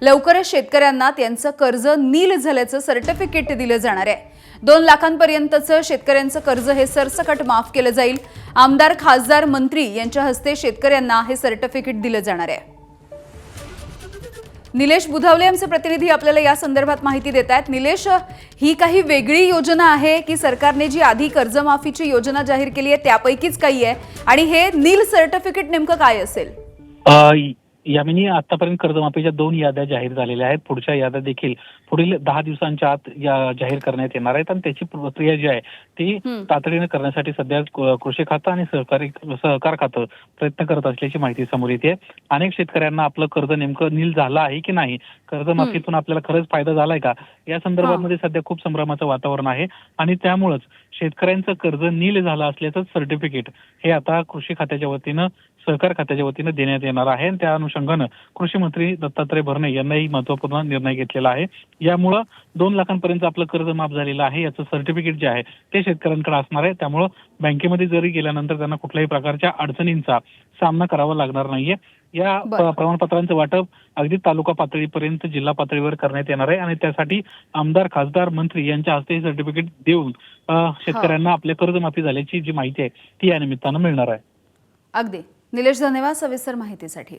लवकरच शेतकऱ्यांना त्यांचं कर्ज नील झाल्याचं सर्टिफिकेट दिलं जाणार आहे। 2 लाखांपर्यंतचं शेतकऱ्यांचं कर्ज हे सरसकट माफ केलं जाईल। आमदार, खासदार, मंत्री यांच्या हस्ते शेतकऱ्यांना हे सर्टिफिकेट दिलं जाणार आहे। निलेश बुधावले आमचे प्रतिनिधी आपल्याला या संदर्भात माहिती देत आहेत। निलेश, ही काही वेगळी योजना आहे की सरकारने जी आधी कर्जमाफीची योजना जाहीर केली आहे त्यापैकीच काही आहे, आणि हे नील सर्टिफिकेट नेमकं काय असेल? यामिनी आतापर्यंत कर्जमाफीच्या 2 याद्या जाहीर झालेल्या आहेत। पुढच्या याद्या देखील पुढील 10 दिवसांच्या आत जाहीर करण्यात येणार आहेत आणि त्याची प्रक्रिया जी आहे ती तातडीने करण्यासाठी सध्या कृषी खातं आणि सहकार खातं प्रयत्न करत असल्याची माहिती समोर येते। अनेक शेतकऱ्यांना आपलं कर्ज नेमकं नील झालं आहे की नाही, कर्जमाफीतून आपल्याला खरंच फायदा झालाय का, या संदर्भामध्ये सध्या खूप संभ्रमाचं वातावरण आहे आणि त्यामुळेच शेतकऱ्यांचं कर्ज नील झालं असल्याचं सर्टिफिकेट हे आता कृषी खात्याच्या वतीनं, सहकार खात्याच्या वतीनं देण्यात येणार आहे। त्या अनुषंगानं कृषी मंत्री दत्तात्रय भरणे यांनाही महत्त्वपूर्ण निर्णय घेतलेला आहे। यामुळे 2 लाखांपर्यंत आपलं कर्ज माफ झालेलं आहे याचं सर्टिफिकेट जे आहे ते शेतकऱ्यांकडे असणार आहे। त्यामुळे बँकेमध्ये जरी गेल्यानंतर त्यांना कुठल्याही प्रकारच्या अडचणींचा सामना करावा लागणार नाहीये। या प्रमाणपत्रांचं वाटप अगदी तालुका पातळीपर्यंत, जिल्हा पातळीवर करण्यात येणार आहे आणि त्यासाठी आमदार, खासदार, मंत्री यांच्या हस्ते हे सर्टिफिकेट देऊन शेतकऱ्यांना आपले कर्जमाफी झाल्याची जी माहिती आहे ती या निमित्तानं मिळणार आहे। अगदी निलेश, धन्यवाद सविस्तर माहितीसाठी।